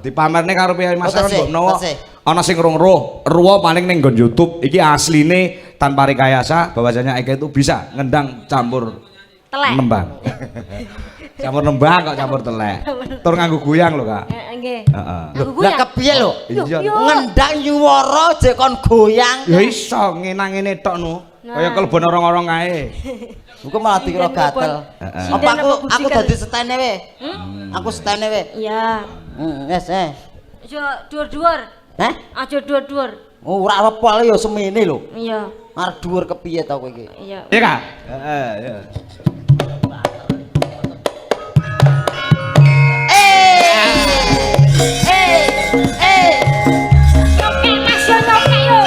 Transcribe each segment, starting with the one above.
Dipamerne karo Piai Mas Ron mbok menawa Tasih. ana sing ruh paling ning nggon YouTube iki asline tanpa rekayasa bahwasanya Eka itu bisa ngendang campur Telek. nembang. Campur nembang kok campur telek. Tur nganggo goyang lho, Kak. Nggih. Heeh. Lah kepiye lho? Iya. Ngendang nyuwara jek kon goyang. Ya iso ngenang-ngene tok no. Kaya kelebon orang-orang kae. Engko malah dikira gatel. Apa aku dadi setene we? Aku setene we. Iya. Wes Aja dhuwur-dhuwur. Hah? Aja dhuwur-dhuwur. Oh, ora lepol ya semene lho. Iya. Arep dhuwur kepiye ta kowe iki? Iya. Iya, Kak? Heeh, ya. Nyokek Mas yo nyokek yo.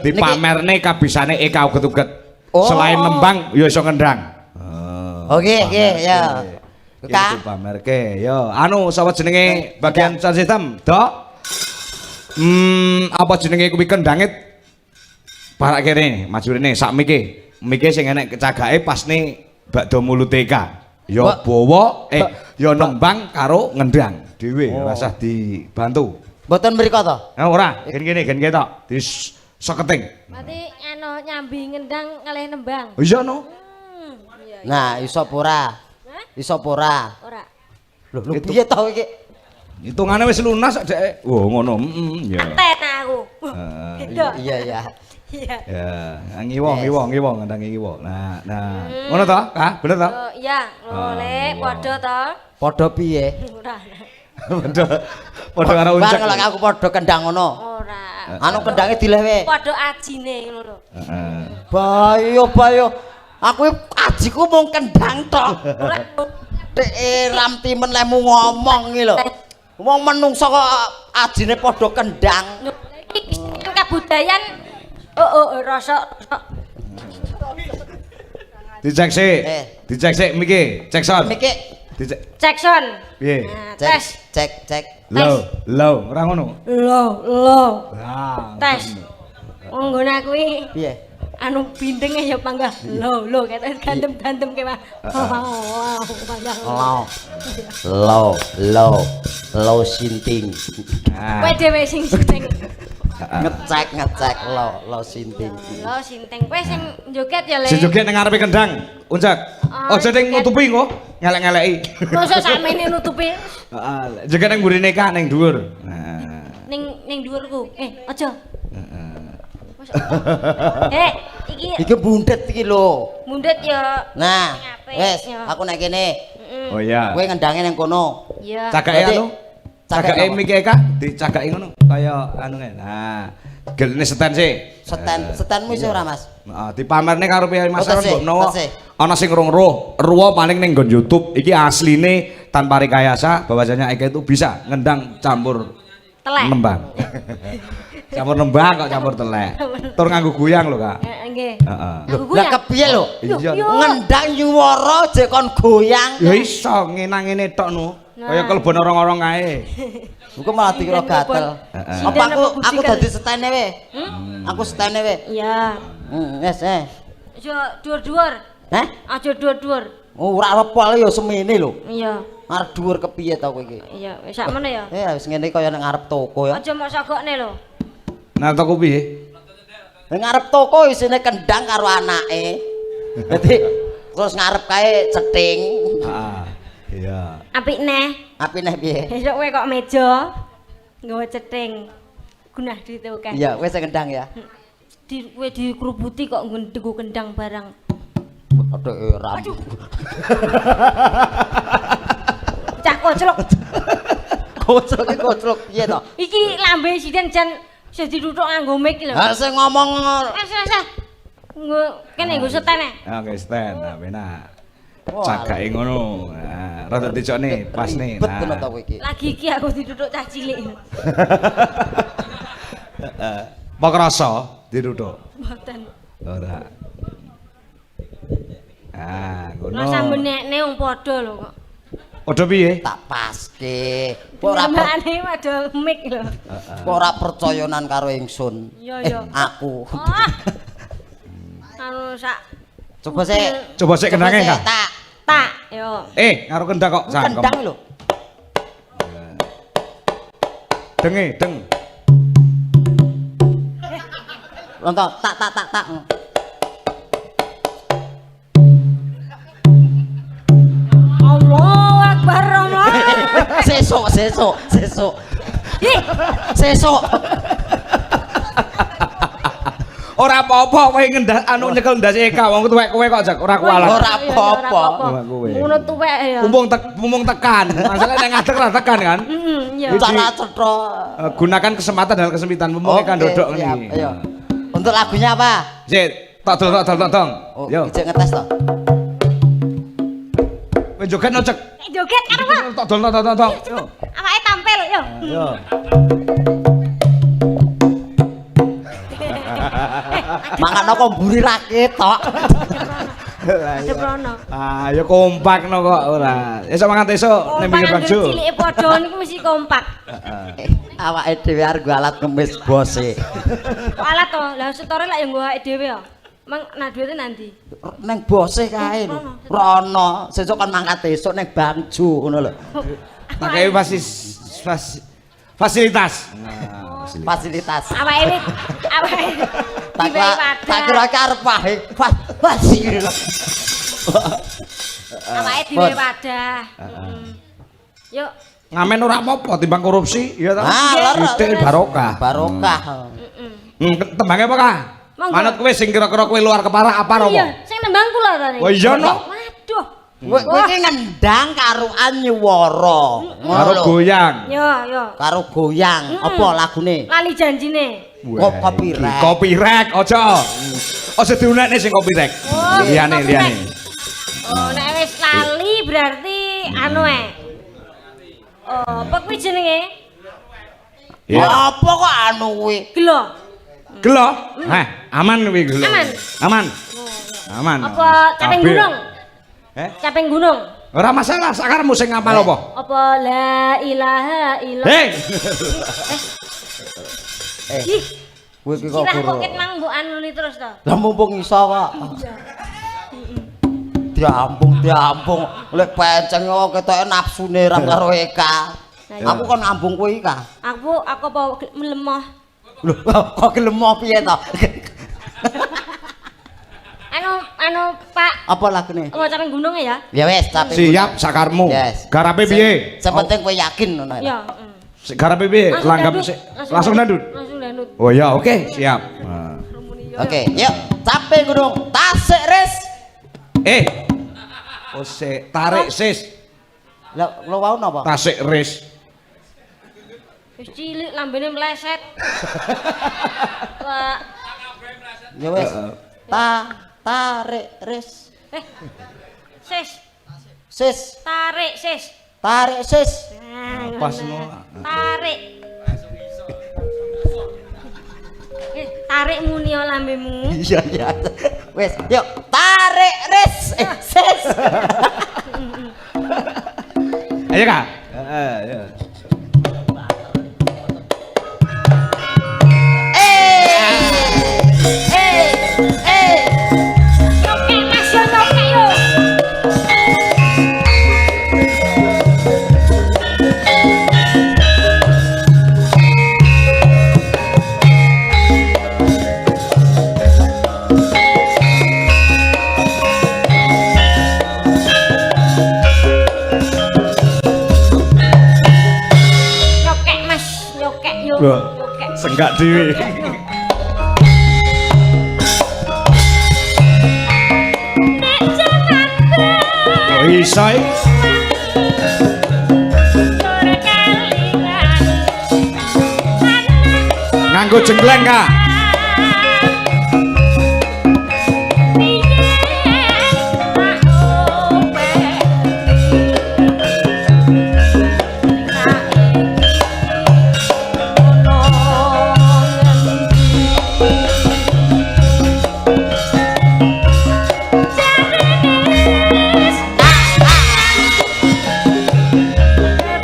Dipamerne kabisane Eka uget-uget. Oh. Selain nembang ya iso ngendang. Oke, ya. Kak pamerke yo anu sapa jenenge bagian sound system Dok apa jenenge kuwi kendangit barak kene maju rene sak mike sing enek kecagake pas ne bakdo mulute Eka yo bawa yo nembang karo ngendang dhewe rasah dibantu Mboten mriko to? ora gen kene tok di soketing Berarti anu nyambi ngendang ngalih nembang. iya no Nah, iso apa ora? Iso apa ora? Ora. Lho, piye to iki? hitungane wis lunas kok Dek oh ngono ya Tet aku. Gitu. Iya, iya. Iya. ya ngiwong ngendang ngiwong nah ngono to Kak bener to Oh iya, oleh padha to. Padha piye? Ora. padha karo uncak Bareng aku padha kendang ngono. Ora. Anu kendange dileh we. Padha ajine ngono lho. heeh Bayo. Aku ajiku mung kendang tok. Ora. Dek ram timen lemu ngomong iki lho. Wong menungso kok ajine padha kendang. Iki kabudayan rasa dicek sik miki cek sound Miki dicek cek son. piye Nah, cek tes. cek. low ora ngono Lo. nah Tes. Wong nggon aku iki Piye? anu bindenge ya panggah. Lo kata gantem-gantem ke mah. Panggah. Low sinting. Kowe dhewe sing sinting. Ngecek low sinting. Lo sinting. Kowe sing joget ya le. si joget nang ngarepe kendang uncak aja ning nutupi kok ngelek-ngeleki Masa sakmene nutupi heeh joget nang mburine Kak ning dhuwur nah ning dhuwurku. Aja. Iki Iki bundet iki lho. mundet ya. Nah, Ngapain? wes Ya. aku nek kene. oh iya Kowe ngendange nang kono. Iya. cagake Berarti- anu cagake apa? miki Kak dicagake ngono kaya anu kae nah gelene setan sik Setanmu iso ora, Mas? heeh dipamerne karo Piai Mas Ron Tasih, mbok menawa tasih. ana sing ruh paling ning nggon YouTube iki asline tanpa rekayasa bahwasanya Eka itu bisa ngendang campur Telek. nembang campur nembang kok campur telek tur nganggo goyang lho Kak Nggih. heeh Aku Lah kepiye lho? iya Ngendang nyuwara jek kon goyang. ya iso ngenang-ngene tok no kaya kelebon orang-orang kae Engko malah dikira gatel. Heeh. Apa aku dadi setene we? Aku setene we. Iya. Wes Aja dhuwur-dhuwur. Hah? Aja dhuwur-dhuwur. Oh, ora lepol ya semene lho. Iya. Arep dhuwur kepiye ta kowe iki? Iya, wis sakmene ya. Wis ngene kaya nang ngarep toko ya. Aja mok sagokne lho. nah toko piye Nang ngarep toko isine kendang karo anake. Dadi terus ngarep kae ceting. heeh iya Apik neh. Api neh piye? Besok kowe kok meja nggawa ceting. Gunah duit akeh. Iya, wis kendang ya. Kowe dikrubuti kok nggon tuku kendang barang. Aduh, ram. Cah koclok. Koclok piye to? Iki lambe siden jan sing dituthuk nganggo mic lho. Ha sing ngomong Asa. Kene nggo setene. ah oke stand nah benak Wah, cagake ngono nah rada dicokne pas nih bet tenan ta kowe iki. Lagi iki aku dituthuk cah cilik. Apa krasa dituthuk Mboten. ora ah ngono Rasa menekne wong padha lho kok. padha piye Tak paske. Ora Mbakane padha mic lho. ora percayanan karo ingsun. Iya, iya. Aku. Ah. Anu sak Coba sik. Coba sik kendange sik, Kak. Tak, yo. Karo kendang kok cangkem. Kendang lho. Denge, deng. Lonto tak. Allahu Akbar Allah. Sesuk. Ih, Sesuk. Ora apa-apa kowe ngendas anu nyekel ndas Eka wong tuwek kowe kok jak ora kualat. Ora apa-apa. Ngono tuwek ya. Mumpung tekan. Masalah nek ngadeg ra tekan kan. Iya. Cara cetha. Gunakan kesempatan dan kesempitan mumpung Eka ndodok siap, ngene. ayo. Untuk lagunya apa? Sik, tok dong. Oh, Yo. ijek ngetes to. Kowe joget no cek. Joget karo Pak. Tok dong. Yo. Awake tampil yo. Yo. Makane kok mburi ra ketok. Deprono. Ah, ya kompak no kok ora. Esuk mangan esuk ning pinggir bangjo. Cilike padha niku mesti kompak. Awake dhewe arep nggo alat ngemis bose. Alat to, lah setore lak yo nggo awake dhewe yo. Mang nah duwite nanti. Neng bose kae lho. Rono, sesuk kan mangkat esuk ning bangjo ngono lho. Pakai fasilitas. Fasilitas. Awake Tak kira arep wae fasilitas. Awake dhewe wadah. Yuk. Ngamen ora apa-apa timbang korupsi, ya ta? Ah, Sithik barokah. Barokah. Tembange apa Kak? Manut kowe sing kira-kira kowe luar kepala apa apa? Iya, sing nembang kula to niki. Oh iya no. Waduh. Kowe iki ngendang karuan nyuwara. Karo goyang. Yo. Karo goyang. Apa lagune? Lali janjine. Copyright. Copyright aja. Aja diunekne sing copyright. Liyane. Oh, nek wis lali berarti anu apa kuwi jenenge? Ya. Apa kok anu kuwi? Gelo. Gelo? Aman kuwi gelo. Aman. Aman. Apa caping gunung? Caping gunung. Ora masalah, sakarmu sing ngapal apa? Apa la ilaha illallah. Ih, Kowe iki kok sirah guru. kok mang mbok anuni terus to. Lah mumpung iso kok. Diampung. Lek penceng kok ketoke nafsune ram karo Eka. Aku kon ngambung kowe iki, Kak. Aku apa melemah. Lho, kok gelemo piye to? Anu Pak. Apa lagune? Apa caping gunung ya? Ya wis, tapi Siap sakarmu. Yes. Garape piye? Sepenting kowe yakin ngono. Ya, Garape piye? Langgam sik. Langsung dandut. Langsung dandut. Oh ya, oke, siap. Oke, yuk, capek gunung. Tasik ris. Oh sik, tarik sis. Lah lo wau napa? Tasik ris. Wis cilik lambene meleset. Pak. Ya wis. Tarik ris. Sis. Sis, Tarik sis. tarik sis. Pas no. Tarik. Tarik muni lambemu. Iya. Wis, yuk, tarik ris. Sis. Ayo Kak. Ayo. Oke, Mas yo oke yo. Nyokek Mas, nyokek yo. Loh, Nyokek. senggak dhewe. Nek jaman Oh iso iki. sore kalingan. Nganggo jenggleng Kak.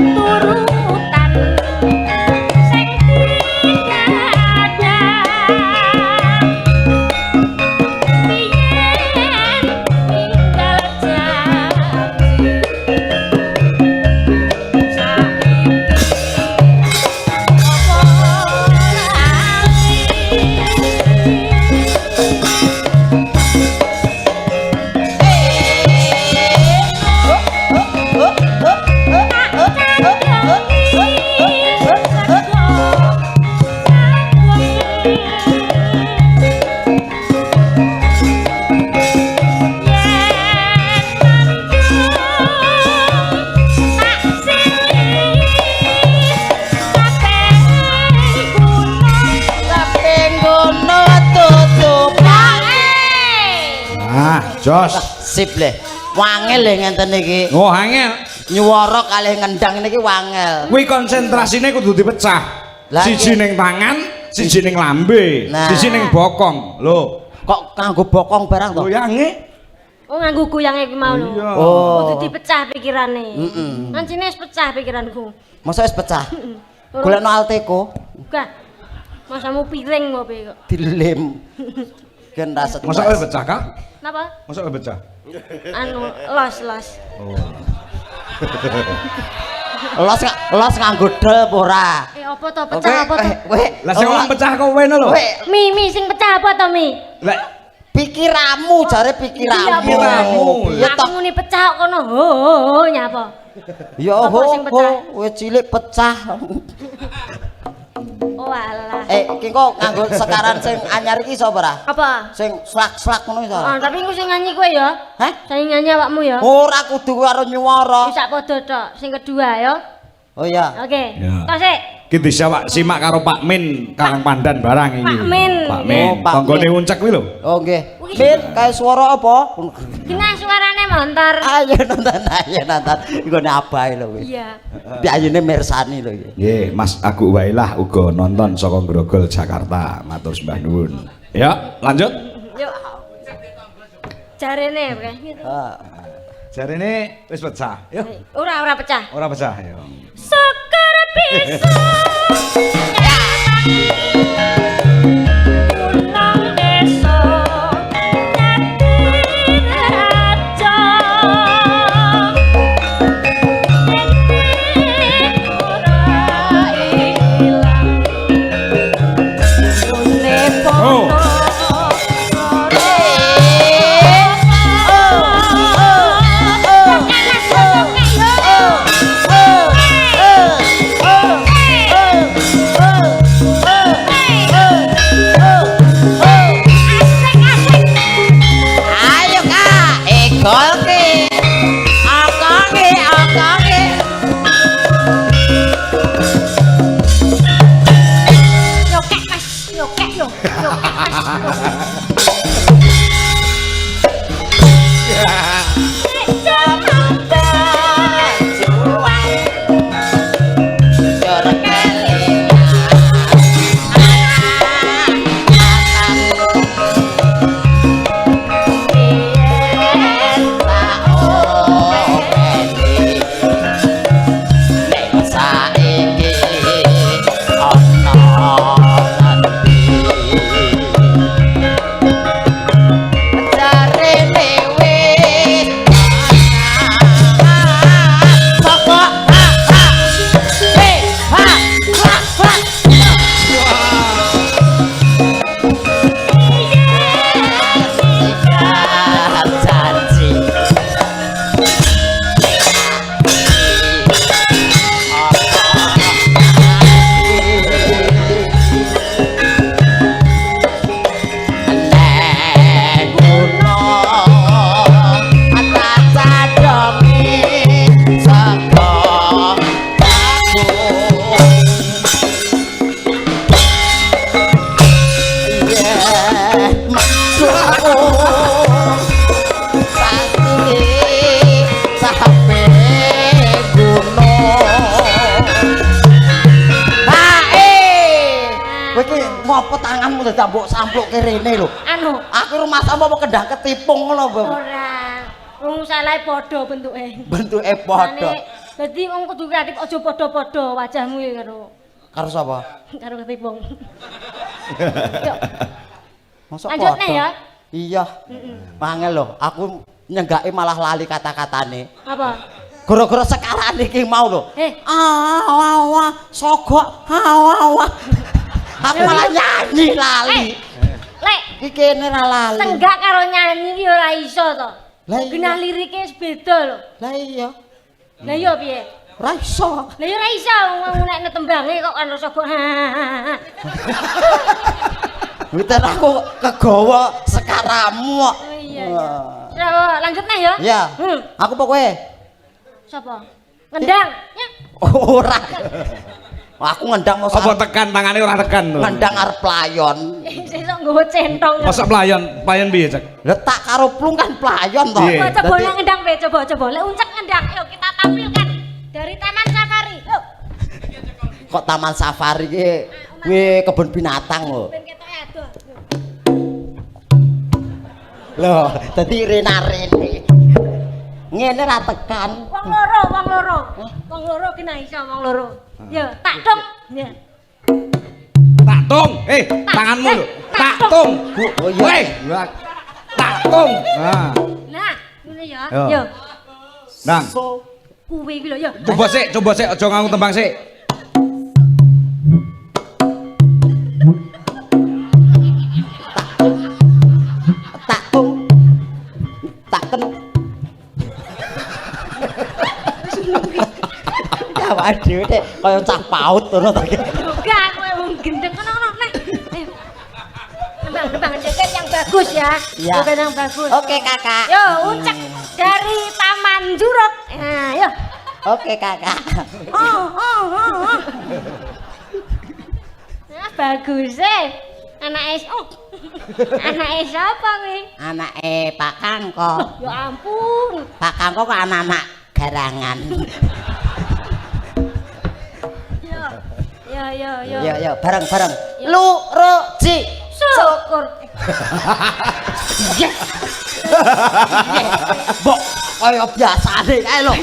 Turutan sing tidak ada Jos. Sip le. Wangel le ngenten iki. Oh, angel. Nyuwara kalih ngendang niki wangel. Kuwi konsentrasine kudu dipecah. Lah, Siji ning tangan, siji ning lambe, Nah. siji ning bokong. Lho, Kok kanggo bokong barang to? goyange. Oh nganggo goyange iki mau lho. Iya. Oh. Kudu dipecah pikirane. Heeh. Mancine wis pecah pikiranku. Masa wis pecah? Urung- Golekno Alteco Enggak. Masamu piring kok kok. dilem. Gen raset. Masa kowe pecah, Kak? Napa? Masa kowe pecah? Anu los. Los nganggo del apa ora? Apa to pecah apa to? Weh, Lah sing wong pecah kowe lho. Weh, Mi sing pecah apa to Mi? Lah pikiranmu jare pikiranmu. Pikiranmu. Piye Aku toh? muni pecah kok kono. Ho nyapa? Ya Apa sing pecah? wis cilik pecah. Oh alah. Iki kok nganggo sekaran sing anyar iki sapa ora? Apa? Sing slak-slak ngono iso. Oh, tapi aku sing nyanyi kowe ya. Hah? Sing nyanyi awakmu ya. Ora kudu karo nyuwara. Wis sak padha tok. Sing kedua ya. Oh iya. Oke. Ya. Tos sik. Ki disawak simak karo Pak Min Karang Pandan barang iki. Pak Min. Pak Min. Oh, Pak Tanggane Min. uncek kuwi lho. Oh nggih. Min kae swara apa? Kena suarane montor. Ayo nonton. Nggone abahe lho kuwi. Iya. Biyayune mirsani lho iki. Nggih, Mas Agung wae lah uga nonton saka Grogol Jakarta. Matur sembah nuwun. Ya, lanjut. Yuk. Jarene kae. Ah. Jarene wis pecah. Yo, Ora pecah. ora pecah yo. Syukur bisa. Pulang desa nyati raja. Ora ilang. Mune Oh. Ayo Kak, gol ki. Akange. Yokek mas, yokek yo, Ngopo tanganmu dadak mbok samplukke rene lho. Anu, Aku rumah sama apa kendang ketipung ngono, Bang. ora. Wong salahe padha bentuke. Bentuke padha. Dadi wong kudu kreatif aja padha-padha wajahmu iki karo Karo sapa? karo ketipung. Masa Lanjut padha? nih ya. Iya. Mangel lho, aku nyenggake malah lali kata-katane. Apa? Gara-gara sekarang iki mau lho. Awa. Sogok. Awa. Aku malah nyanyi lali. Lek, Iki kene ra lali. tenggak karo nyanyi iki ora iso to. Lah iya. Genah lirike wis beda lho. Lah iya. Lah iya piye? Ra iso. Lah ya ora iso wong nek netembange kok karo sogok. Witen aku kegawa sekaramu kok. Oh iya. Lanjut nih ya. Iya. Aku apa kowe? Sapa? Ngendang. Ya. Ora. Aku ngendang mau Apa tekan tangane ora tekan lho. ngendang arep playon. Sesuk nggo nggawa centong. Masa pelayan piye, Cek? Lah tak karo plung kan playon to. Iya. Coba ngendang be, coba. Lek uncak ngendang. Yuk kita tampilkan dari Taman Safari. Yuk. Kok Taman Safari ki kuwi kebun binatang lho. Ben ketok adoh. Loh, dadi rena-rene. Ngene ra tekan. Wong loro kena iso wong loro. Yo, tak dong. Ya. Tak tung. Tanganmu lho. Tak tung. Oh iya. Tak tung. Nah. Nah, ngene ya. Yo. Yo. Nang. Kuwi iki lho yo. Coba sik, aja nganggo tembang sik. Tak tung. Tak ken. Ya waduh dek kaya cah paut ngono to. Enggak, kowe wong gendeng kono nek. Ayo. Nembang joget yang bagus ya. Iya. Joget yang bagus. Oke, Kakak. Yo, uncak dari Taman Juruk. Nah, yo. Oke, Kakak. Oh. Nah, bagus Anake Anake sapa kuwi? Anake Pak Kangko. Ya ampun. Pak Kangko kok anak-anak garangan. Yo, bareng-bareng. Lu ro ji Syukur. Mbok kaya biasane kae lho.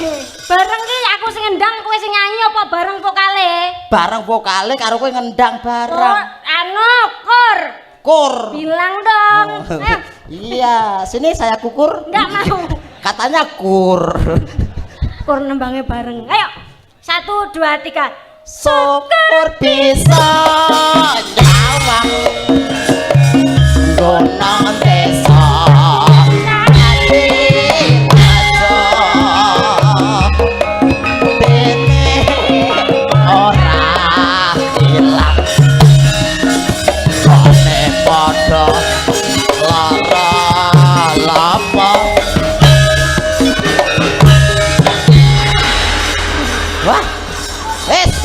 Bareng ki aku sing ngendang kowe sing nyanyi apa bareng vokale? Bareng vokale karo kowe ngendang Oh, bareng. anu kur. Kur. Bilang dong. Ayo. Iya, sini saya kukur. Enggak mau. Katanya kur. Kur nembangnya bareng. Ayo. 1 2 3. Syukur bisa nyawang gunung desa ati wajo dene ora ilang kone padha lara lapo wah wis